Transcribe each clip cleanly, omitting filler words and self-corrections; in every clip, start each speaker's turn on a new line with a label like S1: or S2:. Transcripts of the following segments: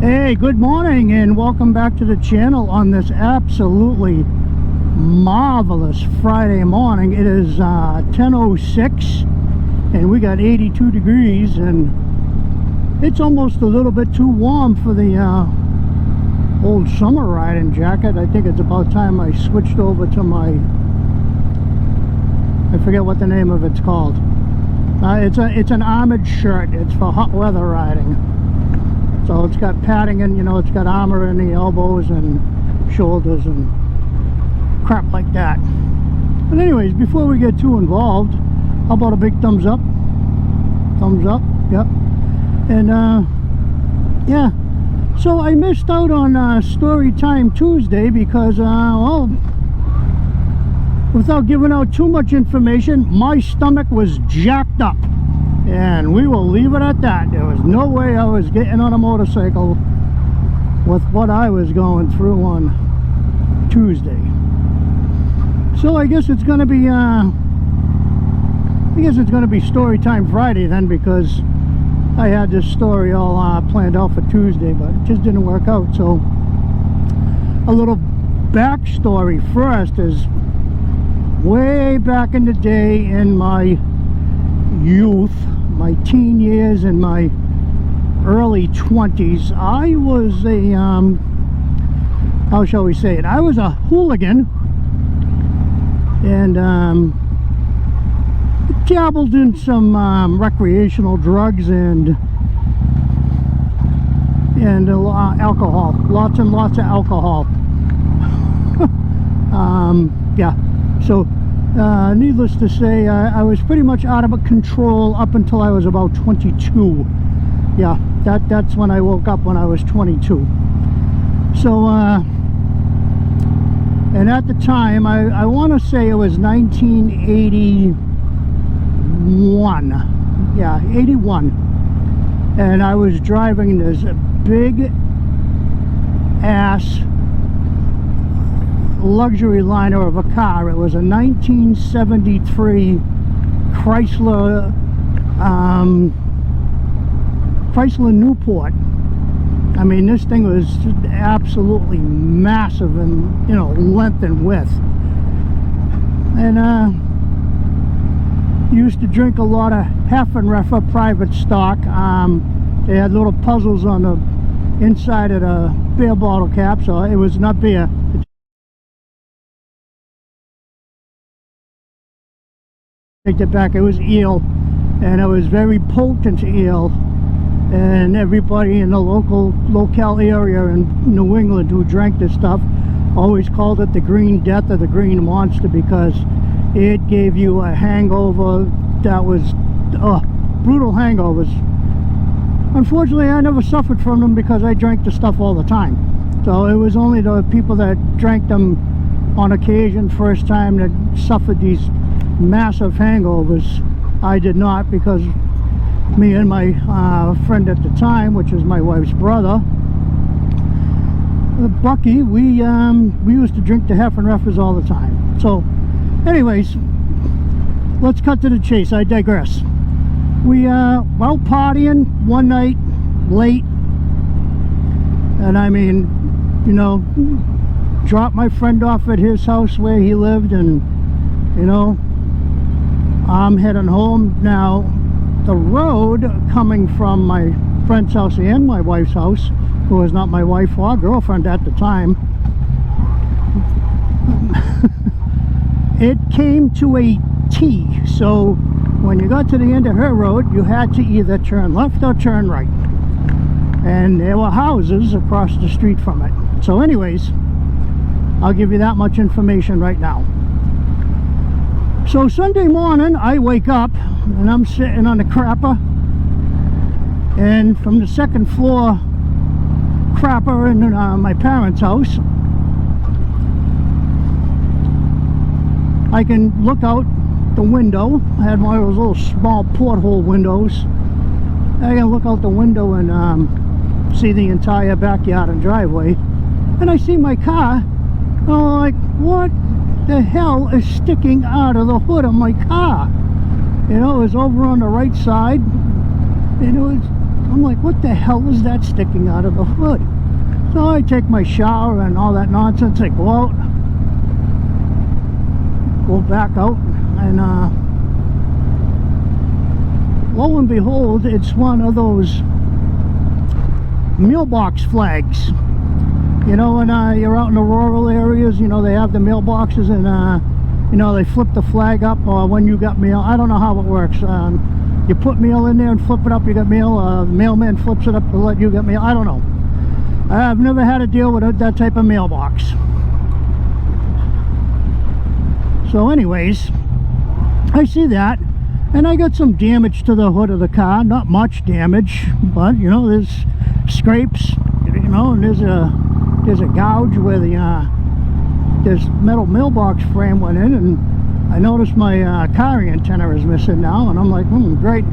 S1: Hey, good morning and welcome back to the channel on this absolutely marvelous Friday morning. It is 10:06 and we got 82 degrees and it's almost a little bit too warm for the old summer riding jacket. I think it's about time I switched over to my, I forget what the name of it's called. It's an armored shirt. It's for hot weather riding. So it's got padding and, you know, it's got armor in the elbows and shoulders and crap like that. But anyways, before we get too involved, how about a big thumbs up? Thumbs up, yep. And yeah, so I missed out on Story Time Tuesday because, well, without giving out too much information, my stomach was jacked up. And we will leave it at that. There was no way I was getting on a motorcycle with what I was going through on Tuesday. So I guess it's going to be Story Time Friday then, because I had this story all planned out for Tuesday, but it just didn't work out. So a little backstory first is way back in the day in my youth, my teen years and my early 20s, I was a how shall we say it, I was a hooligan and dabbled in some recreational drugs and alcohol, lots and lots of alcohol. Yeah, so needless to say, I was pretty much out of control up until I was about 22. Yeah, that's when I woke up, when I was 22. So, and at the time, I want to say it was 1981. Yeah, 81. And I was driving this big ass luxury liner of a car. It was a 1973 Chrysler Newport. I mean, this thing was absolutely massive in, you know, length and width. And used to drink a lot of Half-and-Reffer private stock. They had little puzzles on the inside of the beer bottle cap, so it was not beer. Take it back, it was eel, and it was very potent eel, and everybody in the locale area in New England who drank this stuff always called it the Green Death or the Green Monster, because it gave you a hangover that was brutal hangovers. Unfortunately, I never suffered from them because I drank the stuff all the time. So it was only the people that drank them on occasion, first time, that suffered these massive hangovers. I did not, because me and my friend at the time, which was my wife's brother, Bucky, we used to drink the Half-and-Reffers all the time. So anyways, let's cut to the chase. I digress. We out partying one night late, and I mean, you know, dropped my friend off at his house where he lived, and you know, I'm heading home. Now, the road coming from my friend's house and my wife's house, who was not my wife or girlfriend at the time, it came to a T. So when you got to the end of her road, you had to either turn left or turn right. And there were houses across the street from it. So anyways, I'll give you that much information right now. So Sunday morning, I wake up and I'm sitting on the crapper, and from the second floor crapper in my parents' house, I can look out the window. I had one of those little small porthole windows. I can look out the window and see the entire backyard and driveway, and I see my car. I'm like, what the hell is sticking out of the hood of my car? You know, it was over on the right side, and it was I'm like, what the hell is that sticking out of the hood? So I take my shower and all that nonsense. I go out, go back out, and lo and behold, it's one of those mailbox flags. You know, when you're out in the rural areas, you know, they have the mailboxes, and you know, they flip the flag up, or when you got mail, I don't know how it works. You put mail in there and flip it up, you got mail. The mailman flips it up to let you get mail. I don't know. I've never had to deal with that type of mailbox. So anyways, I see that, and I got some damage to the hood of the car. Not much damage, but you know, there's scrapes, you know, and there's a gouge where the this metal mailbox frame went in, and I noticed my car antenna is missing now, and I'm like, great,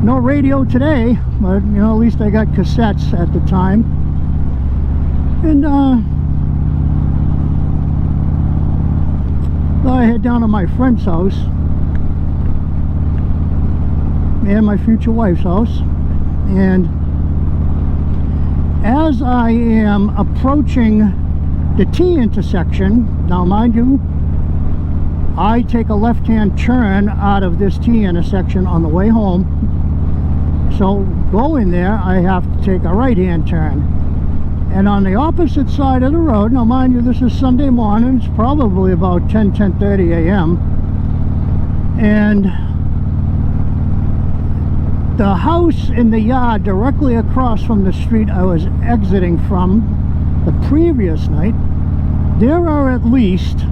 S1: no radio today, but you know, at least I got cassettes at the time. And so I head down to my friend's house and my future wife's house, and as I am approaching the T intersection, now mind you, I take a left-hand turn out of this T intersection on the way home. So going there, I have to take a right-hand turn. And on the opposite side of the road, now mind you, this is Sunday morning, it's probably about 10:30 a.m. and the house in the yard directly across from the street I was exiting from the previous night, there are at least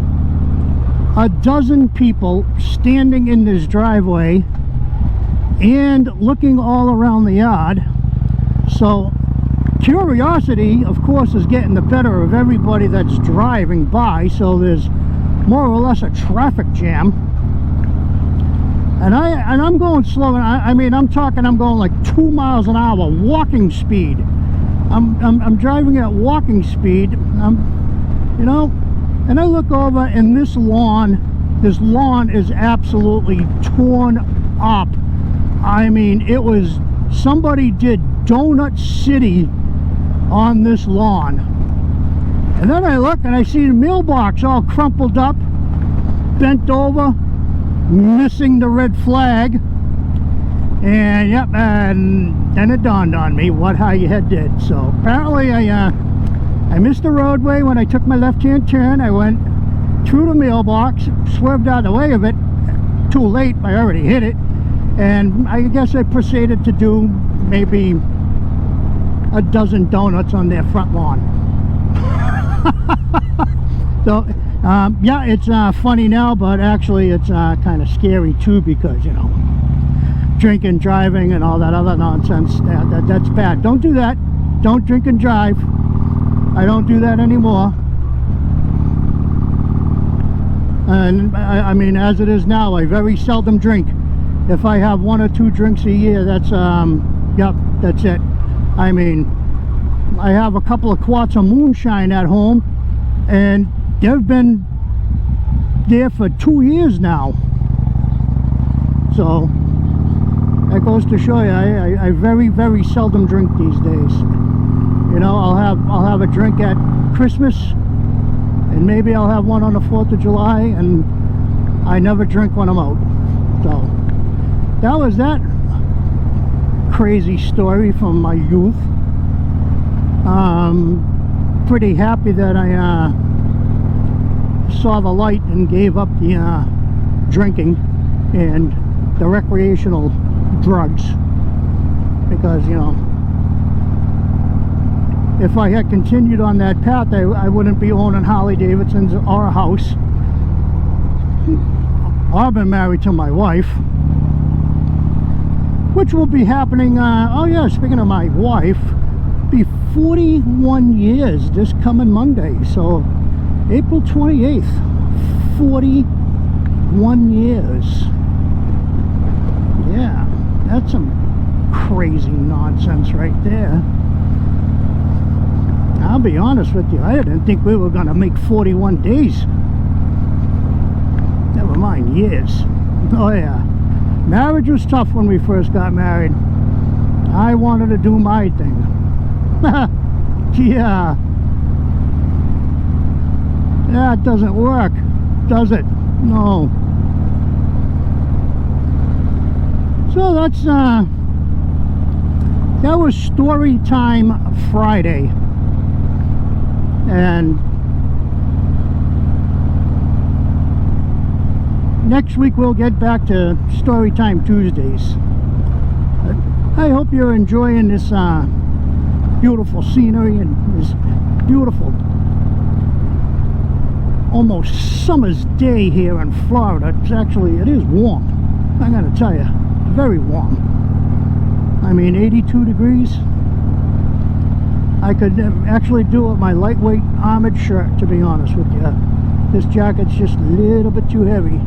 S1: a dozen people standing in this driveway and looking all around the yard. So curiosity, of course, is getting the better of everybody that's driving by, so there's more or less a traffic jam. And I'm going slow, and I mean, I'm going like 2 miles an hour walking speed. I'm driving at walking speed. You know, and I look over, and this lawn is absolutely torn up. I mean, it was, somebody did Donut City on this lawn. And then I look and I see the mailbox all crumpled up, bent over, missing the red flag. And yep, and then it dawned on me what I had did. So apparently I missed the roadway when I took my left-hand turn. I went through the mailbox, swerved out of the way of it. Too late, I already hit it. And I guess I proceeded to do maybe a dozen donuts on their front lawn. So yeah, it's funny now, but actually it's kind of scary too, because you know, drinking, driving, and all that other nonsense, that's bad. Don't do that. Don't drink and drive. I don't do that anymore. And I mean, as it is now, I very seldom drink. If I have 1 or 2 drinks a year, that's yep, that's it. I mean, I have a couple of quarts of moonshine at home, and they've been there for 2 years now. So that goes to show you, I very seldom drink these days. You know, I'll have a drink at Christmas, and maybe I'll have one on the 4th of July, and I never drink when I'm out. So that was that crazy story from my youth. Pretty happy that I saw the light and gave up the drinking and the recreational drugs, because you know, if I had continued on that path, I wouldn't be owning Harley Davidsons or a house. I've been married to my wife, which will be happening, oh yeah, speaking of my wife, be 41 years this coming Monday. So April 28th, 41 years. Yeah, that's some crazy nonsense right there. I'll be honest with you, I didn't think we were going to make 41 days. Never mind years. Oh yeah, marriage was tough when we first got married. I wanted to do my thing. Yeah. That doesn't work, does it? No. So that's that was story time Friday, and next week we'll get back to story time Tuesdays. I hope you're enjoying this beautiful scenery and this beautiful almost summer's day here in Florida. It is warm. I gotta tell you, very warm. I mean, 82 degrees. I could actually do it with my lightweight armored shirt, to be honest with you. This jacket's just a little bit too heavy.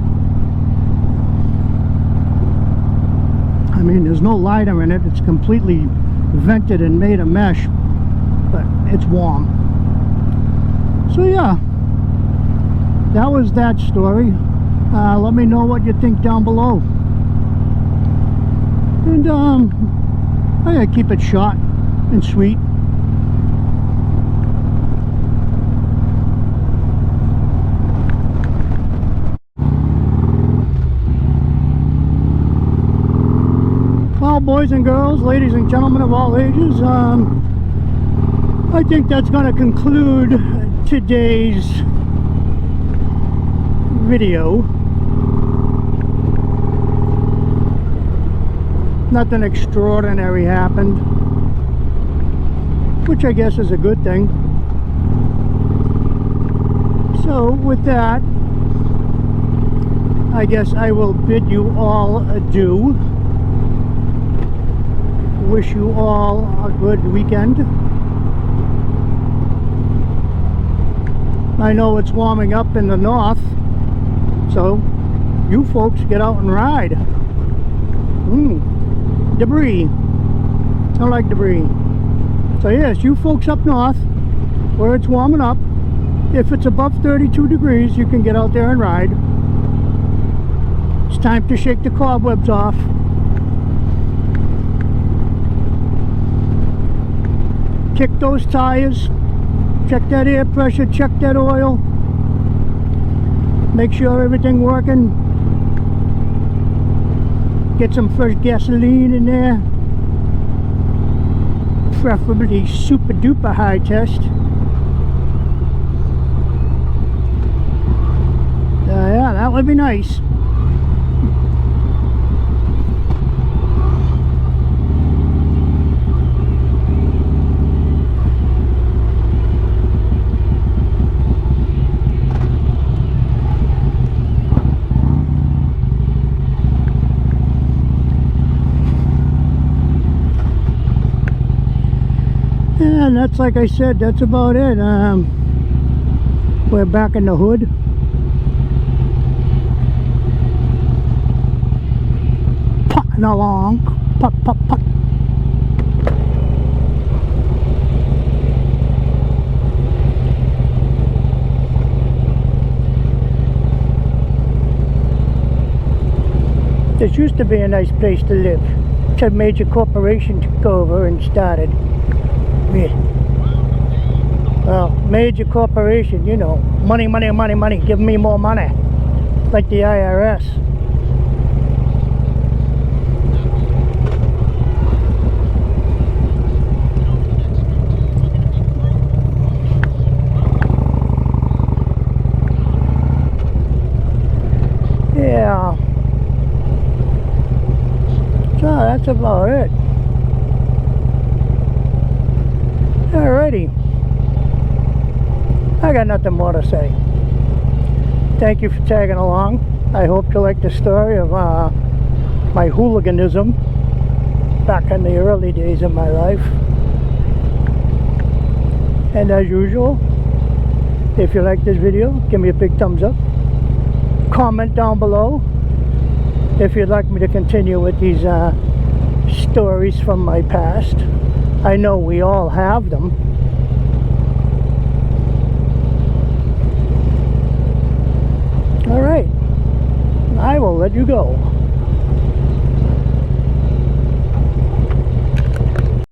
S1: I mean, there's no lighter in it. It's completely vented and made of mesh, but it's warm. So yeah, that was that story. Let me know what you think down below. And I gotta keep it short and sweet. Well, boys and girls, ladies and gentlemen of all ages, I think that's going to conclude today's video. Nothing extraordinary happened, which I guess is a good thing. So with that, I guess I will bid you all adieu. Wish you all a good weekend. I know it's warming up in the north, so you folks get out and ride. Debris. I don't like debris. So yes, you folks up north where it's warming up, if it's above 32 degrees, you can get out there and ride. It's time to shake the cobwebs off. Kick those tires, check that air pressure, check that oil, make sure everything working. Get some fresh gasoline in there, preferably super duper high test. Yeah, that would be nice. And that's, like I said, that's about it. We're back in the hood. Putting along. Put, put, put. This used to be a nice place to live. Until a major corporation took over and started. Yeah. Well, major corporation, you know, money, money, money, money, give me more money, like the IRS. Yeah. So that's about it. Alrighty, I got nothing more to say. Thank you for tagging along. I hope you like the story of my hooliganism back in the early days of my life. And as usual, if you like this video, give me a big thumbs up. Comment down below if you'd like me to continue with these stories from my past. I know we all have them. All right, I will let you go.